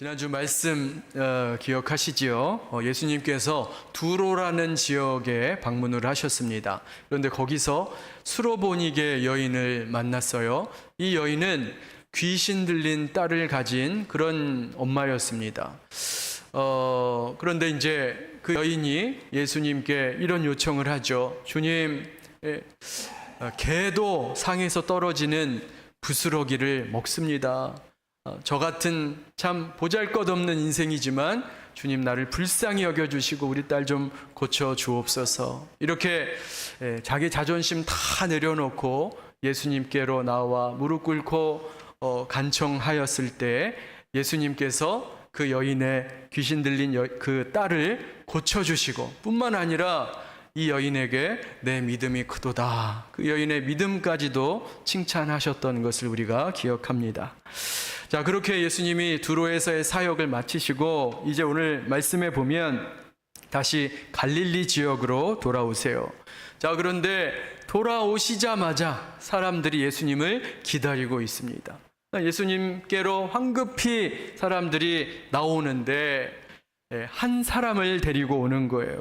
지난주 말씀 기억하시지요? 예수님께서 두로라는 지역에 방문을 하셨습니다. 그런데 거기서 수로보니게 여인을 만났어요. 이 여인은 귀신 들린 딸을 가진 그런 엄마였습니다. 그런데 이제 그 여인이 예수님께 이런 요청을 하죠. 주님, 개도 상에서 떨어지는 부스러기를 먹습니다. 저 같은 참 보잘것없는 인생이지만 주님 나를 불쌍히 여겨주시고 우리 딸 좀 고쳐 주옵소서. 이렇게 자기 자존심 다 내려놓고 예수님께로 나와 무릎 꿇고 간청하였을 때 예수님께서 그 여인의 귀신 들린 그 딸을 고쳐주시고 뿐만 아니라 이 여인에게 내 믿음이 크도다, 그 여인의 믿음까지도 칭찬하셨던 것을 우리가 기억합니다. 자, 그렇게 예수님이 두로에서의 사역을 마치시고 이제 오늘 말씀에 보면 다시 갈릴리 지역으로 돌아오세요. 자, 그런데 돌아오시자마자 사람들이 예수님을 기다리고 있습니다. 예수님께로 황급히 사람들이 나오는데 한 사람을 데리고 오는 거예요.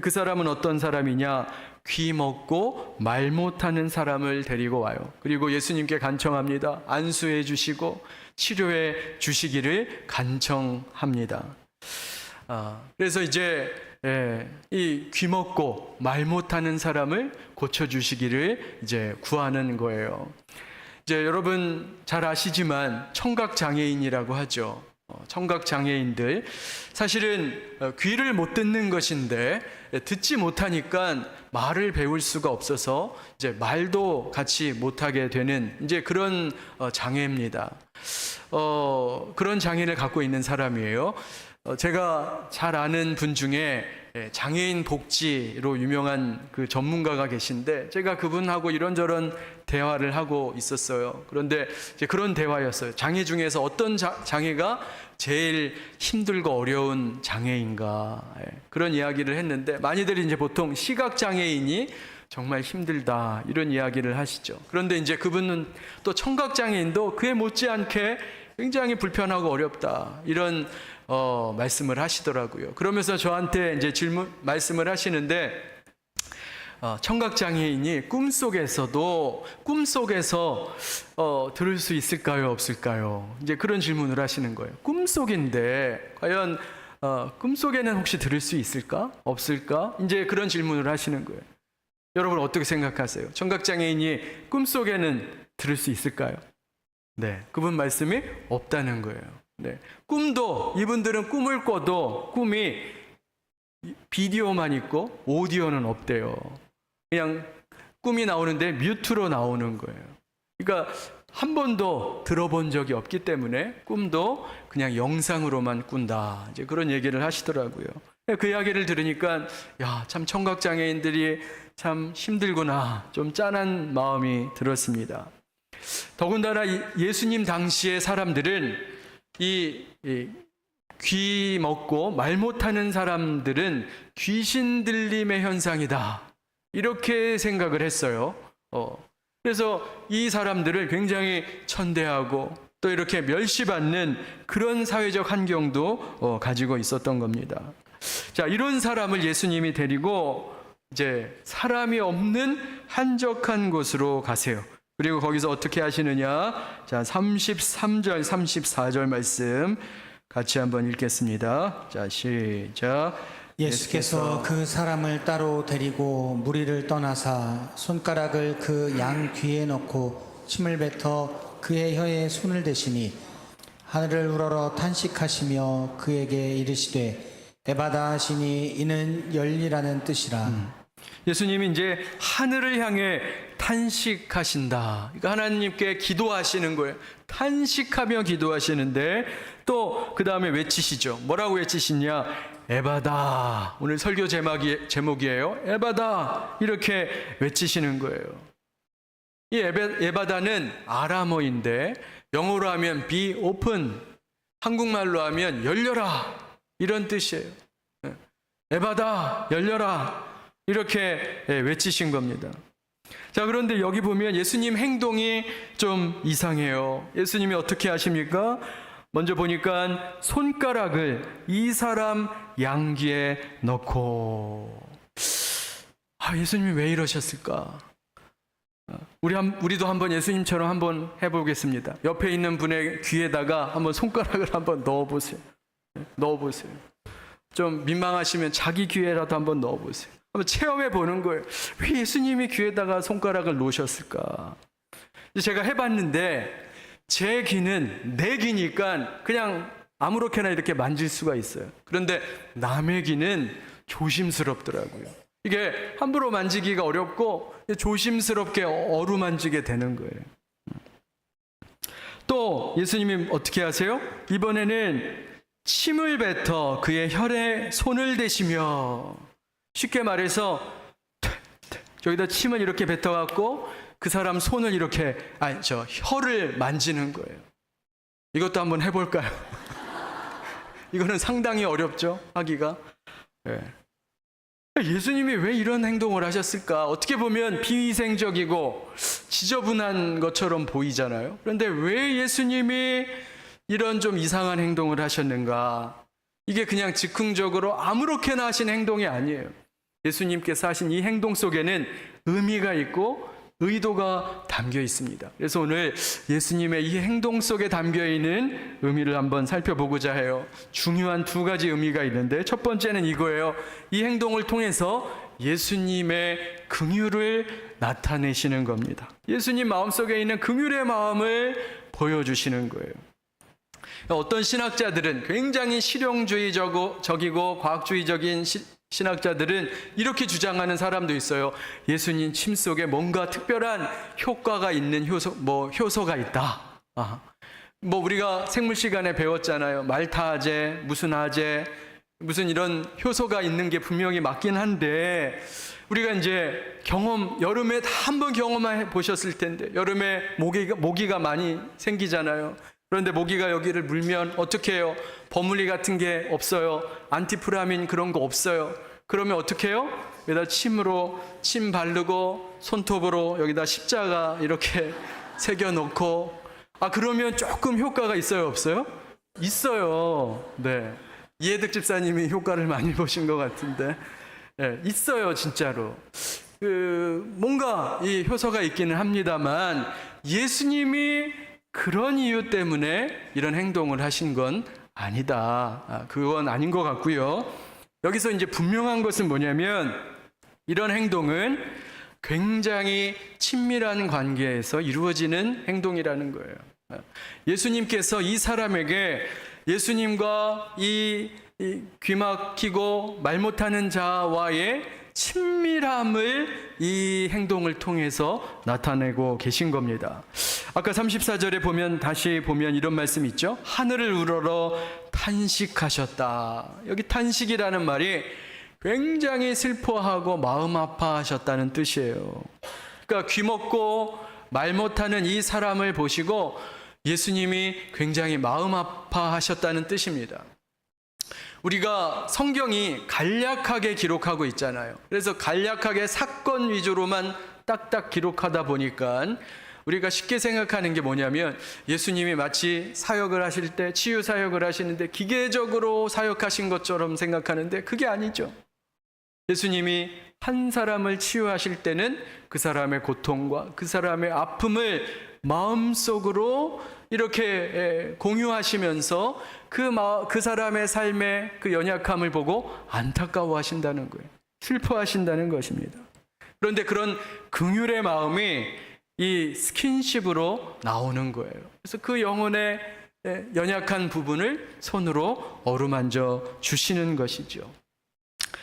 그 사람은 어떤 사람이냐? 귀 먹고 말 못하는 사람을 데리고 와요. 그리고 예수님께 간청합니다. 안수해 주시고 치료해 주시기를 간청합니다. 그래서 이제 이 귀 먹고 말 못하는 사람을 고쳐 주시기를 이제 구하는 거예요. 이제 여러분 잘 아시지만 청각 장애인이라고 하죠. 청각 장애인들 사실은 귀를 못 듣는 것인데 듣지 못하니까 말을 배울 수가 없어서 이제 말도 같이 못하게 되는 이제 그런 장애입니다. 그런 장애를 갖고 있는 사람이에요. 제가 잘 아는 분 중에 장애인 복지로 유명한 그 전문가가 계신데 제가 그분하고 이런저런 대화를 하고 있었어요. 그런데 이제 그런 대화였어요. 장애 중에서 어떤 장애가 제일 힘들고 어려운 장애인가, 그런 이야기를 했는데 많이들 이제 보통 시각 장애인이 정말 힘들다 이런 이야기를 하시죠. 그런데 이제 그분은 또 청각 장애인도 그에 못지않게 굉장히 불편하고 어렵다 이런 말씀을 하시더라고요. 그러면서 저한테 이제 말씀을 하시는데 청각 장애인이 꿈속에서 들을 수 있을까요, 없을까요? 이제 그런 질문을 하시는 거예요. 꿈속인데 과연 꿈속에는 혹시 들을 수 있을까, 없을까? 이제 그런 질문을 하시는 거예요. 여러분 어떻게 생각하세요? 청각 장애인이 꿈속에는 들을 수 있을까요? 네, 그분 말씀이 없다는 거예요. 네, 꿈도 이분들은 꿈을 꿔도 꿈이 비디오만 있고 오디오는 없대요. 그냥 꿈이 나오는데 뮤트로 나오는 거예요. 그러니까 한 번도 들어본 적이 없기 때문에 꿈도 그냥 영상으로만 꾼다. 이제 그런 얘기를 하시더라고요. 그 이야기를 들으니까 야, 참 청각 장애인들이 참 힘들구나. 좀 짠한 마음이 들었습니다. 더군다나 예수님 당시의 사람들은 귀 먹고 말 못하는 사람들은 귀신 들림의 현상이다 이렇게 생각을 했어요. 그래서 이 사람들을 굉장히 천대하고 또 이렇게 멸시받는 그런 사회적 환경도 가지고 있었던 겁니다. 자, 이런 사람을 예수님이 데리고 이제 사람이 없는 한적한 곳으로 가세요. 그리고 거기서 어떻게 하시느냐? 자, 33절, 34절 말씀 같이 한번 읽겠습니다. 자, 시작. 예수께서 그 사람을 따로 데리고 무리를 떠나사 손가락을 그 양 귀에 넣고 침을 뱉어 그의 혀에 손을 대시니 하늘을 우러러 탄식하시며 그에게 이르시되 에바다 하시니 이는 열리라는 뜻이라. 예수님이 이제 하늘을 향해 탄식하신다. 그러니까 하나님께 기도하시는 거예요. 탄식하며 기도하시는데 또 그 다음에 외치시죠. 뭐라고 외치시냐? 에바다. 오늘 설교 제목이에요. 에바다. 이렇게 외치시는 거예요. 이 에바다는 아람어인데 영어로 하면 be open, 한국말로 하면 열려라 이런 뜻이에요. 에바다, 열려라. 이렇게 외치신 겁니다. 자, 그런데 여기 보면 예수님 행동이 좀 이상해요. 예수님이 어떻게 하십니까? 먼저 보니까 손가락을 이 사람 양귀에 넣고, 예수님이 왜 이러셨을까? 우리도 한번 예수님처럼 한번 해보겠습니다. 옆에 있는 분의 귀에다가 한번 손가락을 한번 넣어보세요. 넣어보세요. 좀 민망하시면 자기 귀에라도 한번 넣어보세요. 한번 체험해 보는 거예요. 왜 예수님이 귀에다가 손가락을 놓으셨을까? 제가 해봤는데 제 귀는 내 귀니까 그냥 아무렇게나 이렇게 만질 수가 있어요. 그런데 남의 귀는 조심스럽더라고요. 이게 함부로 만지기가 어렵고 조심스럽게 어루만지게 되는 거예요. 또 예수님이 어떻게 하세요? 이번에는 침을 뱉어 그의 혈에 손을 대시며, 쉽게 말해서 저기다 침을 이렇게 뱉어갖고 그 사람 손을 이렇게 혀를 만지는 거예요. 이것도 한번 해볼까요? 이거는 상당히 어렵죠, 하기가. 네. 예수님이 왜 이런 행동을 하셨을까? 어떻게 보면 비위생적이고 지저분한 것처럼 보이잖아요. 그런데 왜 예수님이 이런 좀 이상한 행동을 하셨는가? 이게 그냥 즉흥적으로 아무렇게나 하신 행동이 아니에요. 예수님께서 하신 이 행동 속에는 의미가 있고 의도가 담겨 있습니다. 그래서 오늘 예수님의 이 행동 속에 담겨 있는 의미를 한번 살펴보고자 해요. 중요한 두 가지 의미가 있는데, 첫 번째는 이거예요. 이 행동을 통해서 예수님의 긍휼을 나타내시는 겁니다. 예수님 마음속에 있는 긍휼의 마음을 보여주시는 거예요. 어떤 신학자들은, 굉장히 실용주의적이고 과학주의적인 신학자들은 이렇게 주장하는 사람도 있어요. 예수님 침 속에 뭔가 특별한 효과가 있는 효소가 있다. 우리가 생물 시간에 배웠잖아요. 말타아제, 무슨 이런 효소가 있는 게 분명히 맞긴 한데, 우리가 이제 여름에 다 한번 경험해 보셨을 텐데, 여름에 모기가 많이 생기잖아요. 그런데 모기가 여기를 물면 어떻게 해요? 버물리 같은 게 없어요. 안티프라민 그런 거 없어요. 그러면 어떻게 해요? 여기다 침 바르고 손톱으로 여기다 십자가 이렇게 새겨놓고, 그러면 조금 효과가 있어요, 없어요? 있어요. 네. 이해득 집사님이 효과를 많이 보신 것 같은데, 네, 있어요, 진짜로. 뭔가 이 효소가 있기는 합니다만, 예수님이 그런 이유 때문에 이런 행동을 하신 건 아니다. 그건 아닌 것 같고요. 여기서 이제 분명한 것은 뭐냐면, 이런 행동은 굉장히 친밀한 관계에서 이루어지는 행동이라는 거예요. 예수님께서 이 사람에게 예수님과 이 귀 막히고 말 못하는 자와의 친밀함을 이 행동을 통해서 나타내고 계신 겁니다. 아까 34절에 다시 보면 이런 말씀이 있죠. 하늘을 우러러 탄식하셨다. 여기 탄식이라는 말이 굉장히 슬퍼하고 마음 아파하셨다는 뜻이에요. 그러니까 귀먹고 말 못하는 이 사람을 보시고 예수님이 굉장히 마음 아파하셨다는 뜻입니다. 우리가 성경이 간략하게 기록하고 있잖아요. 그래서 간략하게 사건 위주로만 딱딱 기록하다 보니까 우리가 쉽게 생각하는 게 뭐냐면, 예수님이 마치 사역을 하실 때, 치유 사역을 하시는데 기계적으로 사역하신 것처럼 생각하는데 그게 아니죠. 예수님이 한 사람을 치유하실 때는 그 사람의 고통과 그 사람의 아픔을 마음속으로 이렇게 공유하시면서 그 사람의 삶의 그 연약함을 보고 안타까워하신다는 거예요. 슬퍼하신다는 것입니다. 그런데 그런 긍휼의 마음이 이 스킨십으로 나오는 거예요. 그래서 그 영혼의 연약한 부분을 손으로 어루만져 주시는 것이죠.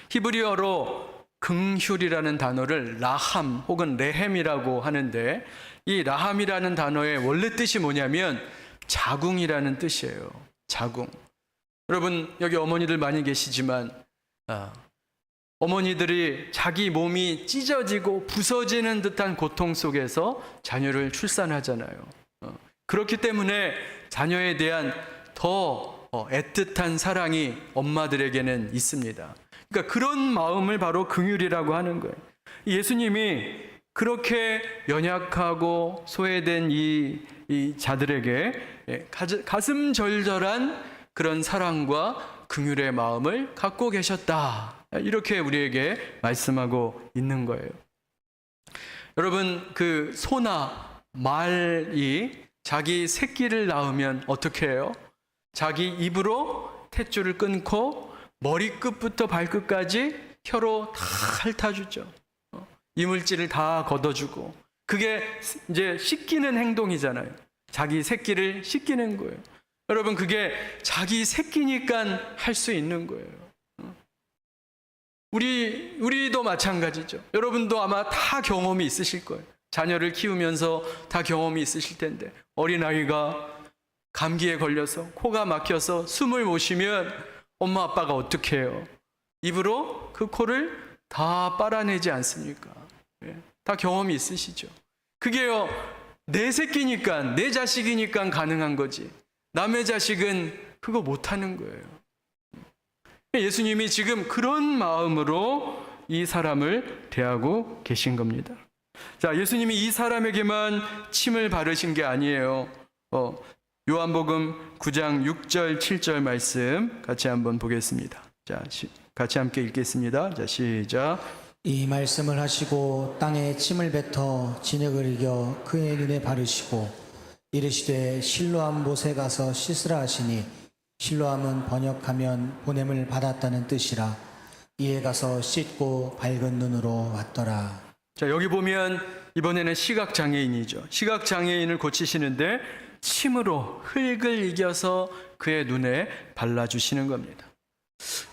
히브리어로 긍휼이라는 단어를 라함 혹은 레헴이라고 하는데, 이 라함이라는 단어의 원래 뜻이 뭐냐면 자궁이라는 뜻이에요. 자궁. 여러분, 여기 어머니들 많이 계시지만 어머니들이 자기 몸이 찢어지고 부서지는 듯한 고통 속에서 자녀를 출산하잖아요. 그렇기 때문에 자녀에 대한 더 애틋한 사랑이 엄마들에게는 있습니다. 그러니까 그런 마음을 바로 긍휼이라고 하는 거예요. 예수님이 그렇게 연약하고 소외된 이 이 자들에게 가슴 절절한 그런 사랑과 긍휼의 마음을 갖고 계셨다. 이렇게 우리에게 말씀하고 있는 거예요. 여러분, 그 소나 말이 자기 새끼를 낳으면 어떻게 해요? 자기 입으로 탯줄을 끊고 머리끝부터 발끝까지 혀로 다 핥아주죠. 이물질을 다 걷어주고. 그게 이제 씻기는 행동이잖아요. 자기 새끼를 씻기는 거예요. 여러분, 그게 자기 새끼니까 할 수 있는 거예요. 우리도 마찬가지죠. 여러분도 아마 다 경험이 있으실 거예요. 자녀를 키우면서 다 경험이 있으실 텐데, 어린아이가 감기에 걸려서 코가 막혀서 숨을 못 쉬면 엄마 아빠가 어떻게 해요? 입으로 그 코를 다 빨아내지 않습니까? 다 경험이 있으시죠. 그게요, 내 새끼니까, 내 자식이니까 가능한 거지, 남의 자식은 그거 못하는 거예요. 예수님이 지금 그런 마음으로 이 사람을 대하고 계신 겁니다. 자, 예수님이 이 사람에게만 침을 바르신 게 아니에요. 요한복음 9장 6절 7절 말씀 같이 한번 보겠습니다. 자, 같이 함께 읽겠습니다. 자, 시작. 이 말씀을 하시고 땅에 침을 뱉어 진흙을 이겨 그의 눈에 바르시고 이르시되 실로암 못에 가서 씻으라 하시니, 실로암은 번역하면 보냄을 받았다는 뜻이라. 이에 가서 씻고 밝은 눈으로 왔더라. 자, 여기 보면 이번에는 시각장애인이죠. 시각장애인을 고치시는데 침으로 흙을 이겨서 그의 눈에 발라주시는 겁니다.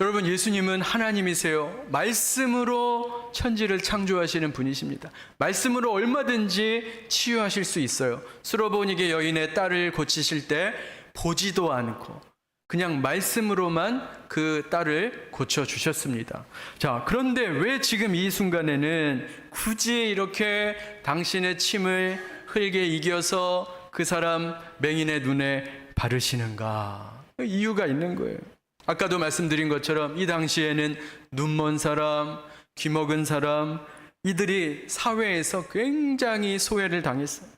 여러분, 예수님은 하나님이세요. 말씀으로 천지를 창조하시는 분이십니다. 말씀으로 얼마든지 치유하실 수 있어요. 수로보니게 여인의 딸을 고치실 때 보지도 않고 그냥 말씀으로만 그 딸을 고쳐주셨습니다. 자, 그런데 왜 지금 이 순간에는 굳이 이렇게 당신의 침을 흙에 이겨서 그 사람 맹인의 눈에 바르시는가? 이유가 있는 거예요. 아까도 말씀드린 것처럼 이 당시에는 눈먼 사람, 귀먹은 사람, 이들이 사회에서 굉장히 소외를 당했어요.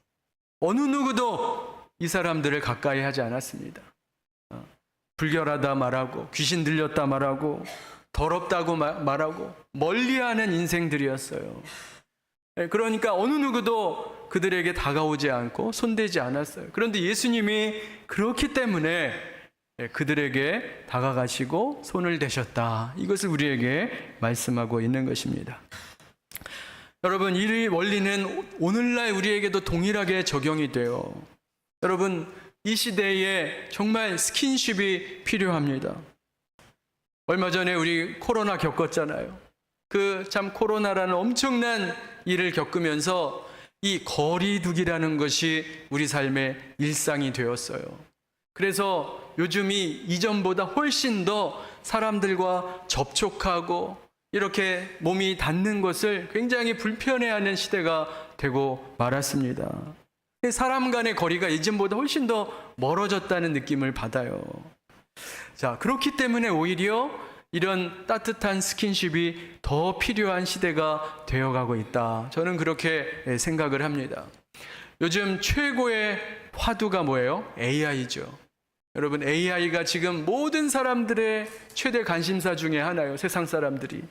어느 누구도 이 사람들을 가까이 하지 않았습니다. 불결하다 말하고, 귀신 들렸다 말하고, 더럽다고 말하고, 멀리하는 인생들이었어요. 그러니까 어느 누구도 그들에게 다가오지 않고 손대지 않았어요. 그런데 예수님이 그렇기 때문에 그들에게 다가가시고 손을 대셨다. 이것을 우리에게 말씀하고 있는 것입니다. 여러분, 이 원리는 오늘날 우리에게도 동일하게 적용이 돼요. 여러분, 이 시대에 정말 스킨십이 필요합니다. 얼마 전에 우리 코로나 겪었잖아요. 그 참 코로나라는 엄청난 일을 겪으면서 이 거리두기라는 것이 우리 삶의 일상이 되었어요. 그래서 요즘이 이전보다 훨씬 더 사람들과 접촉하고 이렇게 몸이 닿는 것을 굉장히 불편해하는 시대가 되고 말았습니다. 사람 간의 거리가 이전보다 훨씬 더 멀어졌다는 느낌을 받아요. 자, 그렇기 때문에 오히려 이런 따뜻한 스킨십이 더 필요한 시대가 되어가고 있다. 저는 그렇게 생각을 합니다. 요즘 최고의 화두가 뭐예요? AI죠. 여러분, AI가 지금 모든 사람들의 최대 관심사 중에 하나예요. 세상 사람들이.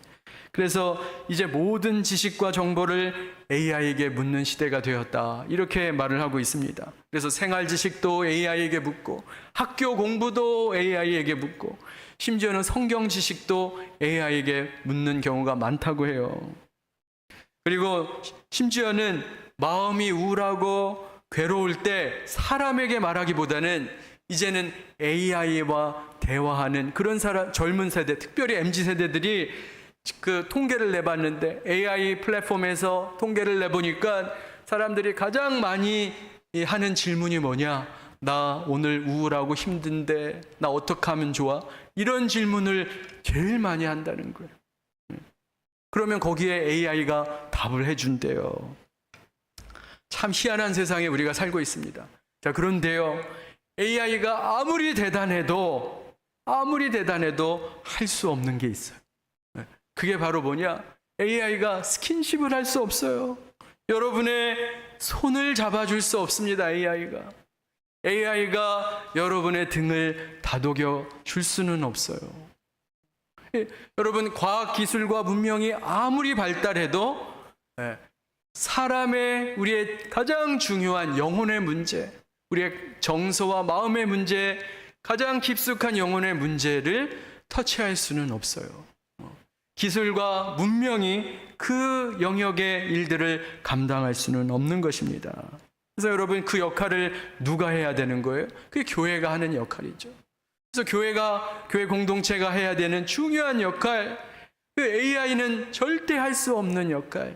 그래서 이제 모든 지식과 정보를 AI에게 묻는 시대가 되었다. 이렇게 말을 하고 있습니다. 그래서 생활 지식도 AI에게 묻고, 학교 공부도 AI에게 묻고, 심지어는 성경 지식도 AI에게 묻는 경우가 많다고 해요. 그리고 심지어는 마음이 우울하고 괴로울 때 사람에게 말하기보다는 이제는 AI와 대화하는 그런 젊은 세대, 특별히 MZ세대들이 그 통계를 내봤는데, AI 플랫폼에서 통계를 내보니까 사람들이 가장 많이 하는 질문이 뭐냐? 나 오늘 우울하고 힘든데 나 어떻게 하면 좋아? 이런 질문을 제일 많이 한다는 거예요. 그러면 거기에 AI가 답을 해준대요. 참 희한한 세상에 우리가 살고 있습니다. 자, 그런데요, AI가 아무리 대단해도 할 수 없는 게 있어요. 그게 바로 뭐냐? AI가 스킨십을 할 수 없어요. 여러분의 손을 잡아줄 수 없습니다. AI가. AI가 여러분의 등을 다독여 줄 수는 없어요. 여러분, 과학기술과 문명이 아무리 발달해도 사람의, 우리의 가장 중요한 영혼의 문제, 우리의 정서와 마음의 문제, 가장 깊숙한 영혼의 문제를 터치할 수는 없어요. 기술과 문명이 그 영역의 일들을 감당할 수는 없는 것입니다. 그래서 여러분, 그 역할을 누가 해야 되는 거예요? 그게 교회가 하는 역할이죠. 그래서 교회 공동체가 해야 되는 중요한 역할, 그 AI는 절대 할 수 없는 역할,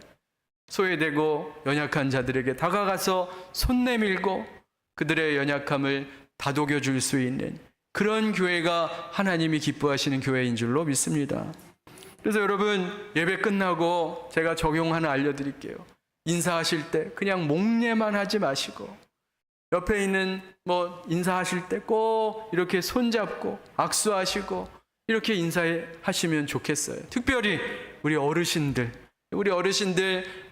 소외되고 연약한 자들에게 다가가서 손 내밀고 그들의 연약함을 다독여 줄 수 있는 그런 교회가 하나님이 기뻐하시는 교회인 줄로 믿습니다. 그래서 여러분, 예배 끝나고 제가 적용 하나 알려드릴게요. 인사하실 때 그냥 목례만 하지 마시고, 옆에 있는 인사하실 때 꼭 이렇게 손잡고 악수하시고 이렇게 인사하시면 좋겠어요. 특별히 우리 어르신들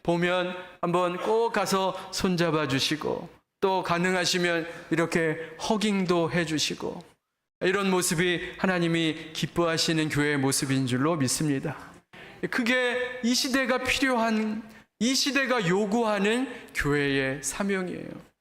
보면 한번 꼭 가서 손잡아 주시고, 또 가능하시면 이렇게 허깅도 해주시고, 이런 모습이 하나님이 기뻐하시는 교회의 모습인 줄로 믿습니다. 그게 이 시대가 필요한, 이 시대가 요구하는 교회의 사명이에요.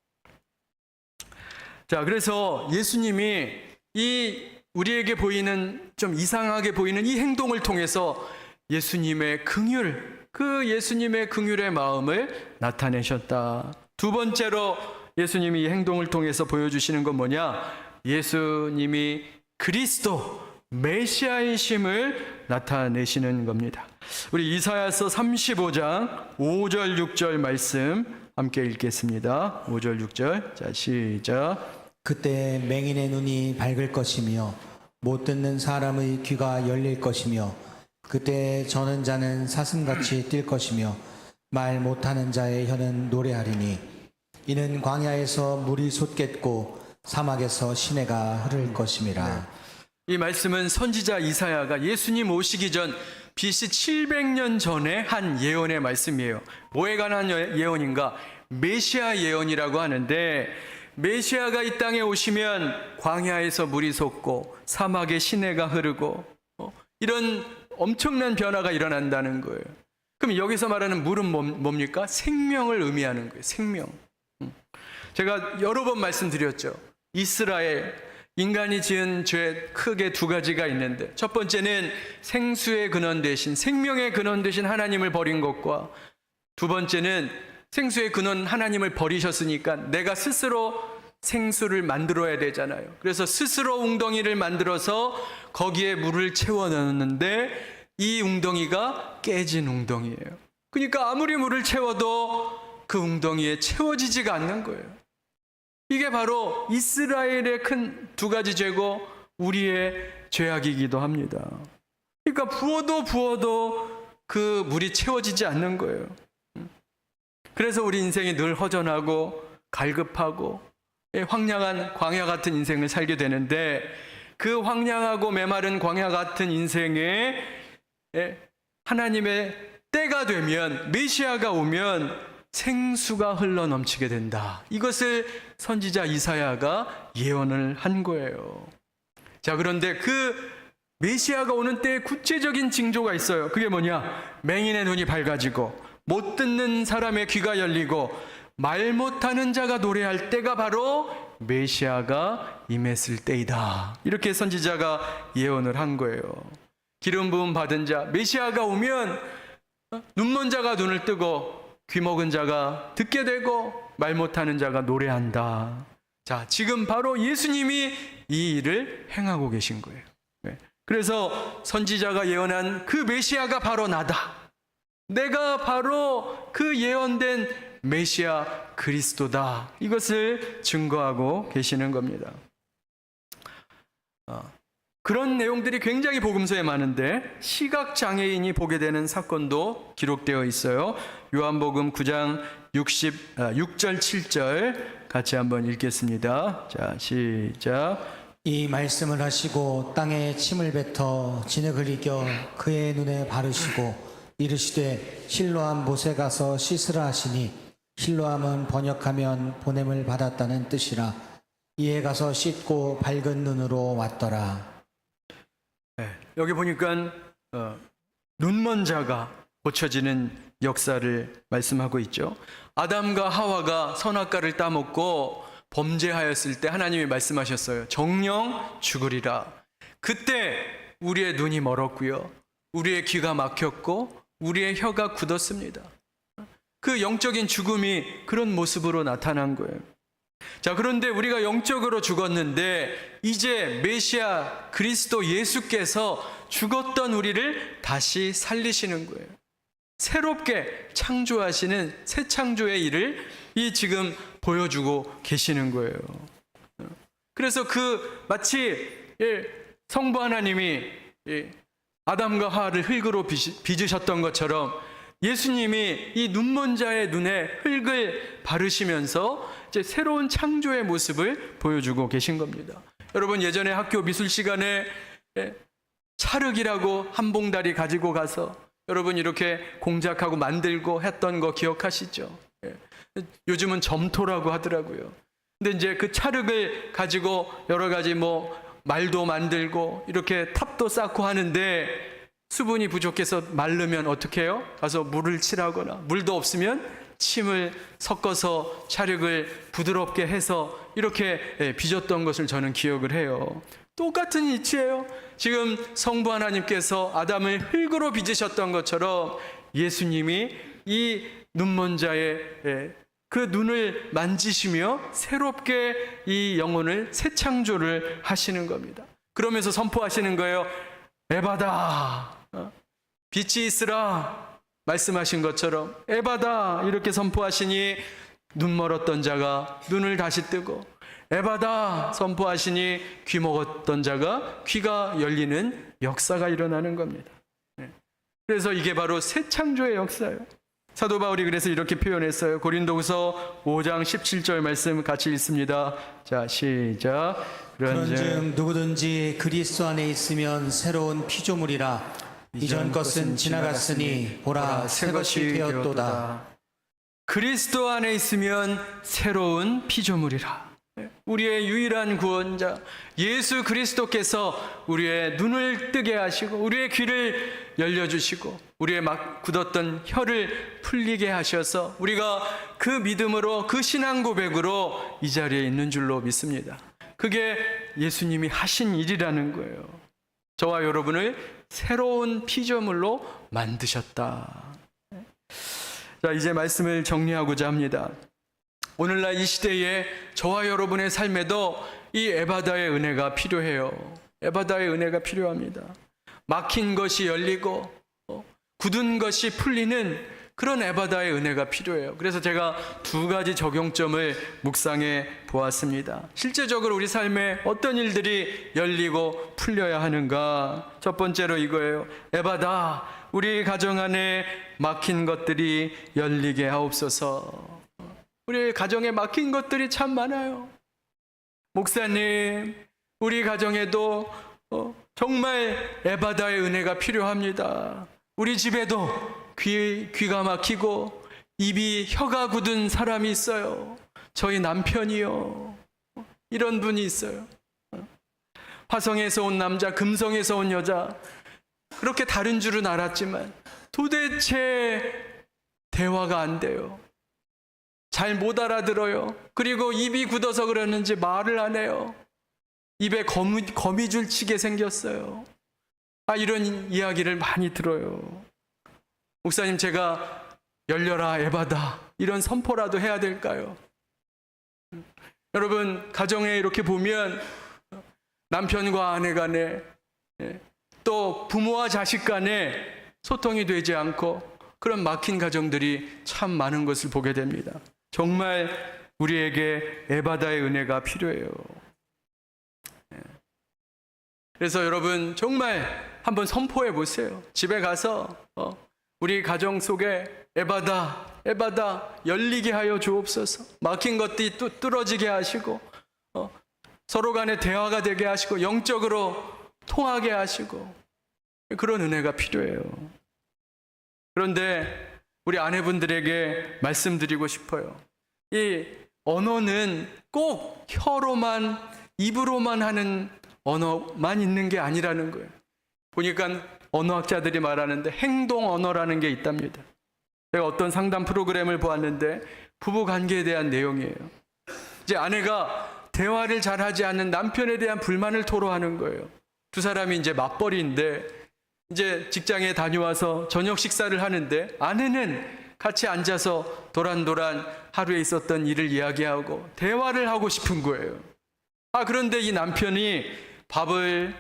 자, 그래서 예수님이 이 우리에게 보이는 좀 이상하게 보이는 이 행동을 통해서 예수님의 긍휼, 그 예수님의 긍휼의 마음을 나타내셨다. 두 번째로 예수님이 이 행동을 통해서 보여주시는 건 뭐냐? 예수님이 그리스도, 메시아이심을 나타내시는 겁니다. 우리 이사야서 35장 5절 6절 말씀 함께 읽겠습니다. 5절 6절. 자, 시작. 그때 맹인의 눈이 밝을 것이며 못 듣는 사람의 귀가 열릴 것이며 그때 저는 자는 사슴같이 뛸 것이며 말 못하는 자의 혀는 노래하리니 이는 광야에서 물이 솟겠고 사막에서 시내가 흐를 것임이라. 이 말씀은 선지자 이사야가 예수님 오시기 전 BC 700년 전에 한 예언의 말씀이에요. 뭐에 관한 예언인가? 메시아 예언이라고 하는데, 메시아가 이 땅에 오시면 광야에서 물이 솟고 사막에 시내가 흐르고 이런 엄청난 변화가 일어난다는 거예요. 그럼 여기서 말하는 물은 뭡니까? 생명을 의미하는 거예요. 생명. 제가 여러 번 말씀드렸죠. 이스라엘, 인간이 지은 죄 크게 두 가지가 있는데, 첫 번째는 생수의 근원 대신, 생명의 근원 대신 하나님을 버린 것과, 두 번째는 생수의 근원 하나님을 버리셨으니까 내가 스스로 생수를 만들어야 되잖아요. 그래서 스스로 웅덩이를 만들어서 거기에 물을 채워 넣었는데 이 웅덩이가 깨진 웅덩이에요. 그러니까 아무리 물을 채워도 그 웅덩이에 채워지지가 않는 거예요. 이게 바로 이스라엘의 큰 두 가지 죄고 우리의 죄악이기도 합니다. 그러니까 부어도 그 물이 채워지지 않는 거예요. 그래서 우리 인생이 늘 허전하고 갈급하고 황량한 광야 같은 인생을 살게 되는데, 그 황량하고 메마른 광야 같은 인생에 하나님의 때가 되면, 메시아가 오면 생수가 흘러 넘치게 된다. 이것을 선지자 이사야가 예언을 한 거예요. 자, 그런데 그 메시아가 오는 때에 구체적인 징조가 있어요. 그게 뭐냐? 맹인의 눈이 밝아지고 못 듣는 사람의 귀가 열리고 말 못하는 자가 노래할 때가 바로 메시아가 임했을 때이다. 이렇게 선지자가 예언을 한 거예요. 기름 부음 받은 자, 메시아가 오면 눈먼 자가 눈을 뜨고 귀 먹은 자가 듣게 되고 말 못하는 자가 노래한다. 자, 지금 바로 예수님이 이 일을 행하고 계신 거예요. 그래서 선지자가 예언한 그 메시아가 바로 나다. 내가 바로 그 예언된 메시아 그리스도다. 이것을 증거하고 계시는 겁니다. 그런 내용들이 굉장히 복음서에 많은데 시각장애인이 보게 되는 사건도 기록되어 있어요. 요한복음 9장 6절 7절 같이 한번 읽겠습니다. 자, 시작. 이 말씀을 하시고 땅에 침을 뱉어 진흙을 이겨 그의 눈에 바르시고 이르시되 실로암 못에 가서 씻으라 하시니, 실로암은 번역하면 보냄을 받았다는 뜻이라. 이에 가서 씻고 밝은 눈으로 왔더라. 네, 여기 보니까 눈먼 자가 고쳐지는 역사를 말씀하고 있죠. 아담과 하와가 선악과를 따먹고 범죄하였을 때 하나님이 말씀하셨어요. 정령 죽으리라. 그때 우리의 눈이 멀었고요, 우리의 귀가 막혔고 우리의 혀가 굳었습니다. 그 영적인 죽음이 그런 모습으로 나타난 거예요. 자, 그런데 우리가 영적으로 죽었는데 이제 메시아 그리스도 예수께서 죽었던 우리를 다시 살리시는 거예요. 새롭게 창조하시는 새 창조의 일을 지금 보여주고 계시는 거예요. 그래서 마치 성부 하나님이 아담과 하와를 흙으로 빚으셨던 것처럼 예수님이 이 눈먼 자의 눈에 흙을 바르시면서 이제 새로운 창조의 모습을 보여주고 계신 겁니다. 여러분, 예전에 학교 미술 시간에 찰흙이라고 한 봉다리 가지고 가서 여러분 이렇게 공작하고 만들고 했던 거 기억하시죠? 요즘은 점토라고 하더라고요. 근데 이제 그 찰흙을 가지고 여러 가지 말도 만들고 이렇게 탑도 쌓고 하는데 수분이 부족해서 마르면 어떻게 해요? 가서 물을 칠하거나, 물도 없으면 침을 섞어서 찰흙을 부드럽게 해서 이렇게 빚었던 것을 저는 기억을 해요. 똑같은 이치예요. 지금 성부 하나님께서 아담을 흙으로 빚으셨던 것처럼 예수님이 이 눈먼 자의 그 눈을 만지시며 새롭게 이 영혼을 새 창조를 하시는 겁니다. 그러면서 선포하시는 거예요. 에바다, 빛이 있으라 말씀하신 것처럼 에바다 이렇게 선포하시니 눈 멀었던 자가 눈을 다시 뜨고, 에바다 선포하시니 귀 먹었던 자가 귀가 열리는 역사가 일어나는 겁니다. 그래서 이게 바로 새 창조의 역사예요. 사도 바울이 그래서 이렇게 표현했어요. 고린도후서 5장 17절 말씀 같이 읽습니다. 자, 시작. 그런즉 누구든지 그리스도 안에 있으면 새로운 피조물이라. 이전 것은 지나갔으니 보라 새 것이 되었도다. 그리스도 안에 있으면 새로운 피조물이라. 우리의 유일한 구원자 예수 그리스도께서 우리의 눈을 뜨게 하시고 우리의 귀를 열려주시고 우리의 막 굳었던 혀를 풀리게 하셔서 우리가 그 믿음으로, 그 신앙 고백으로 이 자리에 있는 줄로 믿습니다. 그게 예수님이 하신 일이라는 거예요. 저와 여러분을 새로운 피조물로 만드셨다. 자, 이제 말씀을 정리하고자 합니다. 오늘날 이 시대에 저와 여러분의 삶에도 이 에바다의 은혜가 필요해요. 에바다의 은혜가 필요합니다. 막힌 것이 열리고 굳은 것이 풀리는 그런 에바다의 은혜가 필요해요. 그래서 제가 두 가지 적용점을 묵상해 보았습니다. 실제적으로 우리 삶에 어떤 일들이 열리고 풀려야 하는가? 첫 번째로 이거예요. 에바다, 우리 가정 안에 막힌 것들이 열리게 하옵소서. 우리 가정에 막힌 것들이 참 많아요. 목사님, 우리 가정에도 정말 에바다의 은혜가 필요합니다. 우리 집에도 귀가 막히고 혀가 굳은 사람이 있어요. 저희 남편이요. 이런 분이 있어요. 화성에서 온 남자, 금성에서 온 여자, 그렇게 다른 줄은 알았지만 도대체 대화가 안 돼요. 잘 못 알아들어요. 그리고 입이 굳어서 그러는지 말을 안 해요. 입에 거미줄 치게 생겼어요. 이런 이야기를 많이 들어요. 목사님, 제가 열려라 에바다 이런 선포라도 해야 될까요? 여러분, 가정에 이렇게 보면 남편과 아내 간에 또 부모와 자식 간에 소통이 되지 않고 그런 막힌 가정들이 참 많은 것을 보게 됩니다. 정말 우리에게 에바다의 은혜가 필요해요. 그래서 여러분 정말 한번 선포해 보세요. 집에 가서 우리 가정 속에 에바다 열리게 하여 주옵소서. 막힌 것들이 뚫어지게 하시고 서로 간에 대화가 되게 하시고 영적으로 통하게 하시고 그런 은혜가 필요해요. 그런데 우리 아내분들에게 말씀드리고 싶어요. 이 언어는 꼭 혀로만, 입으로만 하는 언어만 있는 게 아니라는 거예요. 보니까 언어학자들이 말하는데 행동 언어라는 게 있답니다. 제가 어떤 상담 프로그램을 보았는데 부부 관계에 대한 내용이에요. 이제 아내가 대화를 잘하지 않는 남편에 대한 불만을 토로하는 거예요. 두 사람이 이제 맞벌이인데 이제 직장에 다녀와서 저녁 식사를 하는데 아내는 같이 앉아서 도란도란 하루에 있었던 일을 이야기하고 대화를 하고 싶은 거예요. 그런데 이 남편이 밥은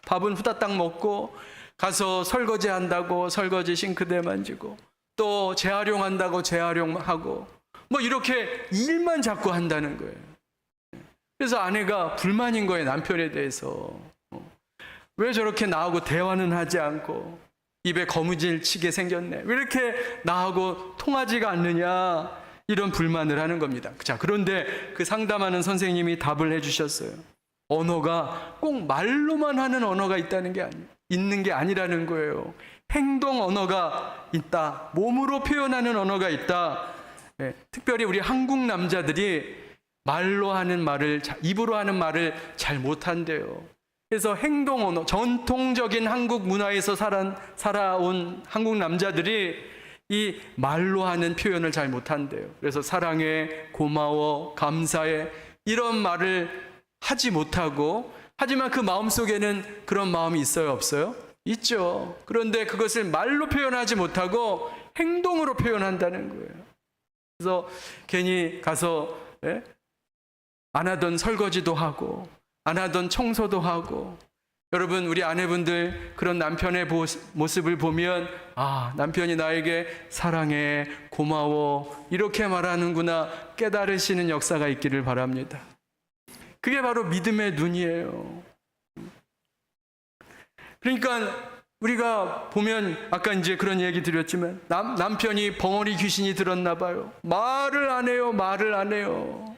후다닥 먹고 가서 설거지 한다고 설거지 싱크대 만지고 또 재활용한다고 재활용하고 뭐 이렇게 일만 자꾸 한다는 거예요. 그래서 아내가 불만인 거예요. 남편에 대해서. 왜 저렇게 나하고 대화는 하지 않고 입에 거무줄 치게 생겼네. 왜 이렇게 나하고 통하지가 않느냐. 이런 불만을 하는 겁니다. 자, 그런데 그 상담하는 선생님이 답을 해주셨어요. 언어가 꼭 말로만 하는 언어가 있는 게 아니라는 거예요. 행동 언어가 있다. 몸으로 표현하는 언어가 있다. 네, 특별히 우리 한국 남자들이 말로 하는 말을, 입으로 하는 말을 잘 못한대요. 그래서 행동 언어, 전통적인 한국 문화에서 살아온 한국 남자들이 이 말로 하는 표현을 잘 못한대요. 그래서 사랑해, 고마워, 감사해 이런 말을 하지 못하고, 하지만 그 마음속에는 그런 마음이 있어요, 없어요? 있죠. 그런데 그것을 말로 표현하지 못하고 행동으로 표현한다는 거예요. 그래서 괜히 가서 안 하던 설거지도 하고 안 하던 청소도 하고. 여러분, 우리 아내분들 그런 남편의 모습을 보면 남편이 나에게 사랑해, 고마워 이렇게 말하는구나 깨달으시는 역사가 있기를 바랍니다. 그게 바로 믿음의 눈이에요. 그러니까 우리가 보면 아까 이제 그런 얘기 드렸지만 남편이 벙어리 귀신이 들었나 봐요. 말을 안 해요.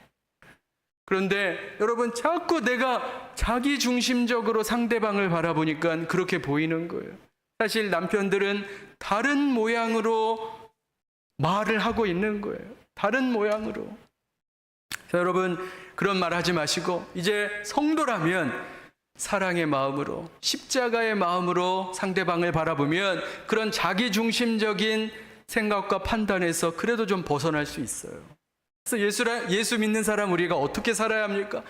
그런데 여러분, 자꾸 내가 자기 중심적으로 상대방을 바라보니까 그렇게 보이는 거예요. 사실 남편들은 다른 모양으로 말을 하고 있는 거예요. 다른 모양으로. 자, 여러분, 그런 말 하지 마시고 이제 성도라면 사랑의 마음으로, 십자가의 마음으로 상대방을 바라보면 그런 자기 중심적인 생각과 판단에서 그래도 좀 벗어날 수 있어요. 그래서 예수 믿는 사람 우리가 어떻게 살아야 합니까?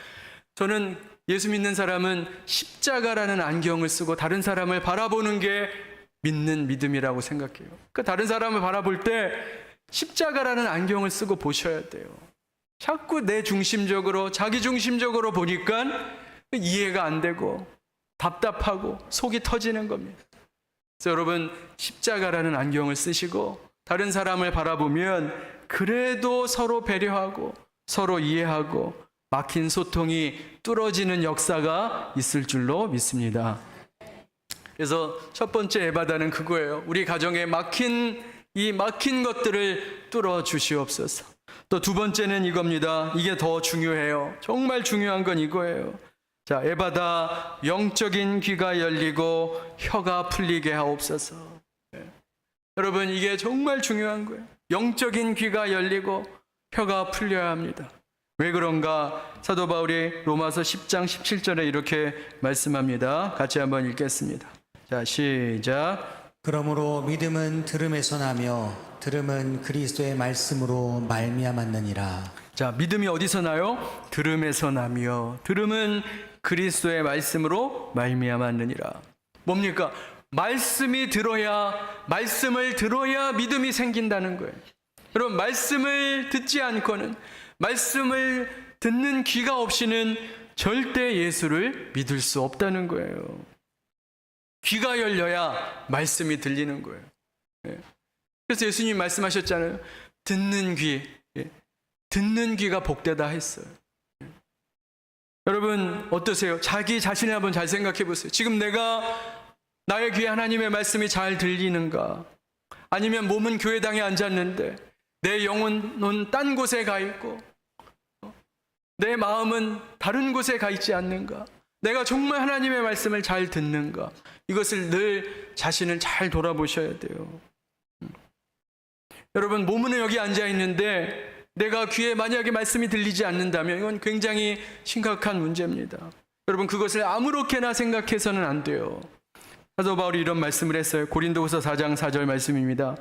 저는 예수 믿는 사람은 십자가라는 안경을 쓰고 다른 사람을 바라보는 게 믿는 믿음이라고 생각해요. 그러니까 다른 사람을 바라볼 때 십자가라는 안경을 쓰고 보셔야 돼요. 자꾸 내 중심적으로, 자기 중심적으로 보니까 이해가 안 되고 답답하고 속이 터지는 겁니다. 그래서 여러분, 십자가라는 안경을 쓰시고 다른 사람을 바라보면 그래도 서로 배려하고 서로 이해하고 막힌 소통이 뚫어지는 역사가 있을 줄로 믿습니다. 그래서 첫 번째 에바다는 그거예요. 우리 가정에 막힌 것들을 뚫어 주시옵소서. 또 두 번째는 이겁니다. 이게 더 중요해요. 정말 중요한 건 이거예요. 자, 에바다, 영적인 귀가 열리고 혀가 풀리게 하옵소서. 여러분, 이게 정말 중요한 거예요. 영적인 귀가 열리고 혀가 풀려야 합니다. 왜 그런가? 사도 바울이 로마서 10장 17절에 이렇게 말씀합니다. 같이 한번 읽겠습니다. 자, 시작. 그러므로 믿음은 들음에서 나며 들음은 그리스도의 말씀으로 말미암았느니라. 자, 믿음이 어디서 나요? 들음에서 나며 들음은 그리스도의 말씀으로 말미암았느니라. 뭡니까? 말씀을 들어야 믿음이 생긴다는 거예요. 여러분, 말씀을 듣지 않고는, 말씀을 듣는 귀가 없이는 절대 예수를 믿을 수 없다는 거예요. 귀가 열려야 말씀이 들리는 거예요. 그래서 예수님이 말씀하셨잖아요. 듣는 귀가 복되다 했어요. 여러분, 어떠세요? 자기 자신을 한번 잘 생각해 보세요. 지금 나의 귀에 하나님의 말씀이 잘 들리는가? 아니면 몸은 교회당에 앉았는데 내 영혼은 딴 곳에 가 있고 내 마음은 다른 곳에 가 있지 않는가? 내가 정말 하나님의 말씀을 잘 듣는가? 이것을 늘 자신을 잘 돌아보셔야 돼요. 여러분, 몸은 여기 앉아 있는데 내가 귀에 만약에 말씀이 들리지 않는다면 이건 굉장히 심각한 문제입니다. 여러분, 그것을 아무렇게나 생각해서는 안 돼요. 사도 바울이 이런 말씀을 했어요. 고린도후서 4장 4절 말씀입니다.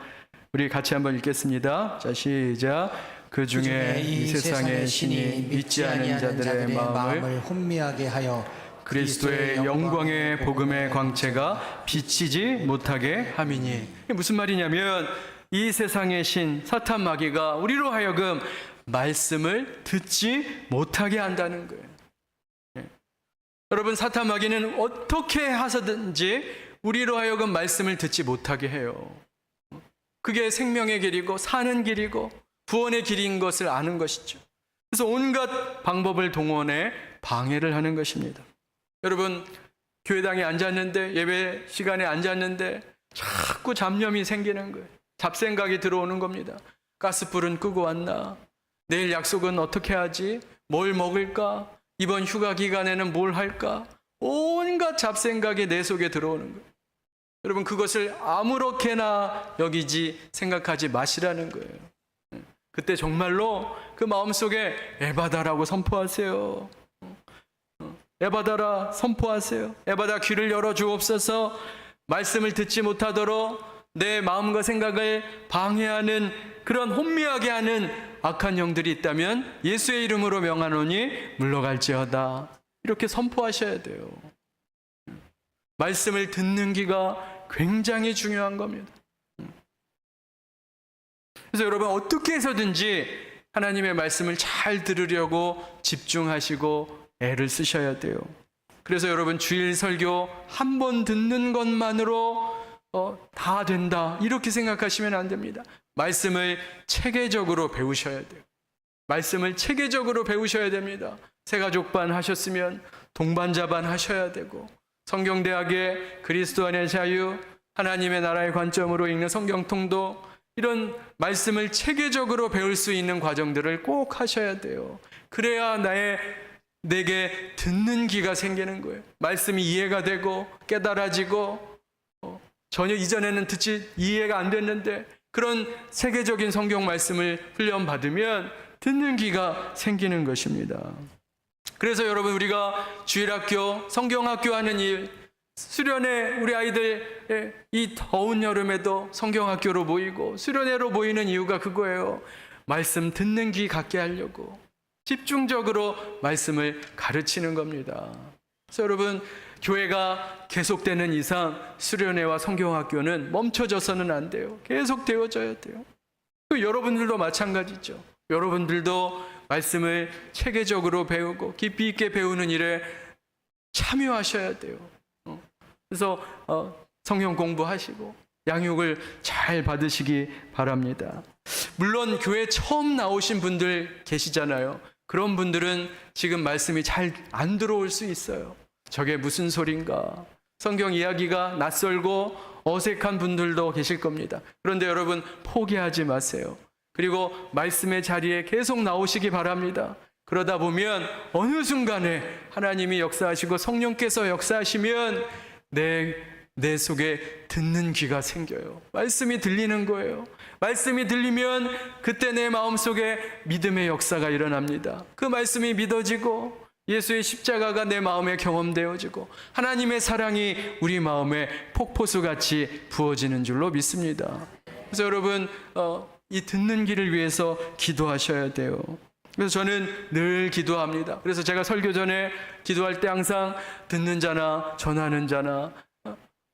우리 같이 한번 읽겠습니다. 자, 시작. 그 중에 이 세상의 신이 믿지 않은 자들의 마음을 혼미하게 하여 그리스도의 영광의 복음의 광채가 비치지 못하게 함이니. 이게 무슨 말이냐면 이 세상의 신 사탄 마귀가 우리로 하여금 말씀을 듣지 못하게 한다는 거예요. 여러분, 사탄 마귀는 어떻게 해서든지 우리로 하여금 말씀을 듣지 못하게 해요. 그게 생명의 길이고 사는 길이고 구원의 길인 것을 아는 것이죠. 그래서 온갖 방법을 동원해 방해를 하는 것입니다. 여러분, 교회당에 앉았는데, 예배 시간에 앉았는데 자꾸 잡념이 생기는 거예요. 잡생각이 들어오는 겁니다. 가스불은 끄고 왔나? 내일 약속은 어떻게 하지? 뭘 먹을까? 이번 휴가 기간에는 뭘 할까? 온갖 잡생각이 내 속에 들어오는 거예요. 여러분, 그것을 아무렇게나 여기지 생각하지 마시라는 거예요. 그때 정말로 그 마음속에 에바다라고 선포하세요. 에바다라 선포하세요. 에바다, 귀를 열어 주옵소서. 말씀을 듣지 못하도록 내 마음과 생각을 방해하는, 그런 혼미하게 하는 악한 영들이 있다면 예수의 이름으로 명하노니 물러갈지어다. 이렇게 선포하셔야 돼요. 말씀을 듣는 귀가 굉장히 중요한 겁니다. 그래서 여러분, 어떻게 해서든지 하나님의 말씀을 잘 들으려고 집중하시고 애를 쓰셔야 돼요. 그래서 여러분, 주일 설교 한 번 듣는 것만으로 다 된다, 이렇게 생각하시면 안 됩니다. 말씀을 체계적으로 배우셔야 돼요. 말씀을 체계적으로 배우셔야 됩니다. 새가족반 하셨으면 동반자반 하셔야 되고, 성경대학의 그리스도 안의 자유, 하나님의 나라의 관점으로 읽는 성경통도, 이런 말씀을 체계적으로 배울 수 있는 과정들을 꼭 하셔야 돼요. 그래야 내게 듣는 귀가 생기는 거예요. 말씀이 이해가 되고 깨달아지고, 전혀 이전에는 이해가 안 됐는데 그런 세계적인 성경 말씀을 훈련받으면 듣는 귀가 생기는 것입니다. 그래서 여러분, 우리가 주일학교, 성경학교 하는 일, 수련회, 우리 아이들 이 더운 여름에도 성경학교로 모이고 수련회로 모이는 이유가 그거예요. 말씀 듣는 귀 갖게 하려고 집중적으로 말씀을 가르치는 겁니다. 그래서 여러분, 교회가 계속되는 이상 수련회와 성경학교는 멈춰져서는 안 돼요. 계속 되어져야 돼요. 여러분들도 마찬가지죠. 여러분들도 말씀을 체계적으로 배우고 깊이 있게 배우는 일에 참여하셔야 돼요. 그래서 성경 공부하시고 양육을 잘 받으시기 바랍니다. 물론 교회 처음 나오신 분들 계시잖아요. 그런 분들은 지금 말씀이 잘 안 들어올 수 있어요. 저게 무슨 소린가? 성경 이야기가 낯설고 어색한 분들도 계실 겁니다. 그런데 여러분, 포기하지 마세요. 그리고 말씀의 자리에 계속 나오시기 바랍니다. 그러다 보면 어느 순간에 하나님이 역사하시고 성령께서 역사하시면 내 속에 듣는 귀가 생겨요. 말씀이 들리는 거예요. 말씀이 들리면 그때 내 마음속에 믿음의 역사가 일어납니다. 그 말씀이 믿어지고 예수의 십자가가 내 마음에 경험되어지고 하나님의 사랑이 우리 마음에 폭포수같이 부어지는 줄로 믿습니다. 그래서 여러분, 이 듣는 귀를 위해서 기도하셔야 돼요. 그래서 저는 늘 기도합니다. 그래서 제가 설교 전에 기도할 때 항상 듣는 자나 전하는 자나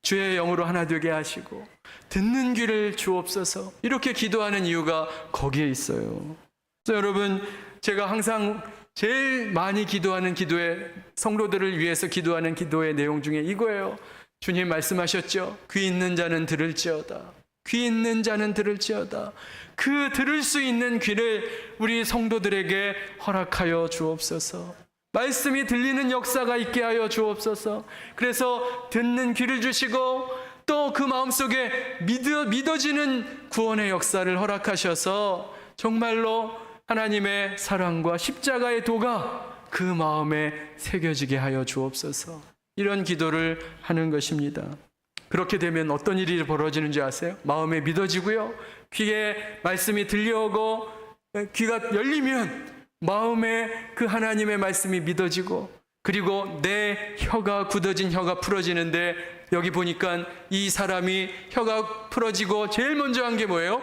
주의 영으로 하나 되게 하시고 듣는 귀를 주옵소서, 이렇게 기도하는 이유가 거기에 있어요. 그래서 여러분, 제가 항상 제일 많이 기도하는 기도의, 성도들을 위해서 기도하는 기도의 내용 중에 이거예요. 주님 말씀하셨죠. 귀 있는 자는 들을지어다. 귀 있는 자는 들을지어다. 그 들을 수 있는 귀를 우리 성도들에게 허락하여 주옵소서. 말씀이 들리는 역사가 있게 하여 주옵소서. 그래서 듣는 귀를 주시고 또 그 마음속에 믿어지는 구원의 역사를 허락하셔서 정말로 하나님의 사랑과 십자가의 도가 그 마음에 새겨지게 하여 주옵소서. 이런 기도를 하는 것입니다. 그렇게 되면 어떤 일이 벌어지는지 아세요? 마음에 믿어지고요, 귀에 말씀이 들려오고 귀가 열리면 마음에 그 하나님의 말씀이 믿어지고, 그리고 내 혀가, 굳어진 혀가 풀어지는데, 여기 보니까 이 사람이 혀가 풀어지고 제일 먼저 한 게 뭐예요?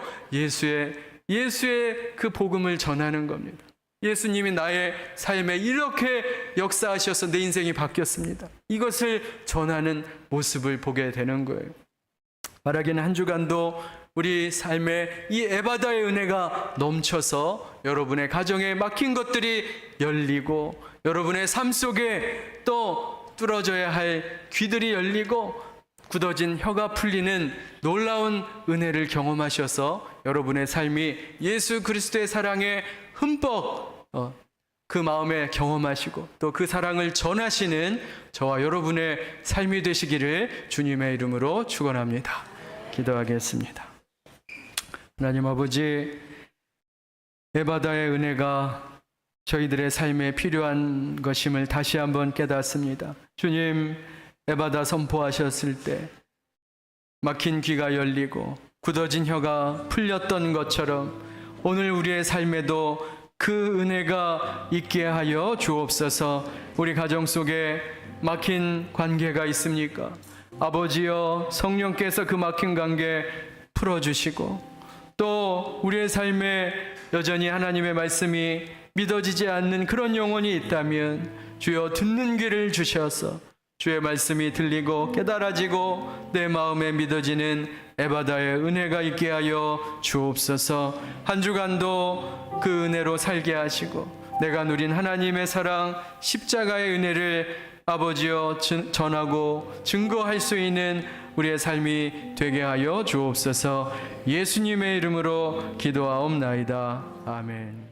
예수의 그 복음을 전하는 겁니다. 예수님이 나의 삶에 이렇게 역사하셔서 내 인생이 바뀌었습니다. 이것을 전하는 모습을 보게 되는 거예요. 바라기는 한 주간도 우리 삶에 이 에바다의 은혜가 넘쳐서 여러분의 가정에 막힌 것들이 열리고, 여러분의 삶 속에 또 뚫어져야 할 귀들이 열리고, 굳어진 혀가 풀리는 놀라운 은혜를 경험하셔서 여러분의 삶이 예수 그리스도의 사랑에 흠뻑 그 마음에 경험하시고, 또 그 사랑을 전하시는 저와 여러분의 삶이 되시기를 주님의 이름으로 축원합니다. 기도하겠습니다. 하나님 아버지, 에바다의 은혜가 저희들의 삶에 필요한 것임을 다시 한번 깨닫습니다. 주님, 에바다 선포하셨을 때 막힌 귀가 열리고 굳어진 혀가 풀렸던 것처럼 오늘 우리의 삶에도 그 은혜가 있게 하여 주옵소서. 우리 가정 속에 막힌 관계가 있습니까? 아버지여, 성령께서 그 막힌 관계 풀어주시고, 또 우리의 삶에 여전히 하나님의 말씀이 믿어지지 않는 그런 영혼이 있다면 주여 듣는 귀를 주셔서 주의 말씀이 들리고 깨달아지고 내 마음에 믿어지는 에바다의 은혜가 있게 하여 주옵소서. 한 주간도 그 은혜로 살게 하시고, 내가 누린 하나님의 사랑, 십자가의 은혜를 아버지여 전하고 증거할 수 있는 우리의 삶이 되게 하여 주옵소서. 예수님의 이름으로 기도하옵나이다. 아멘.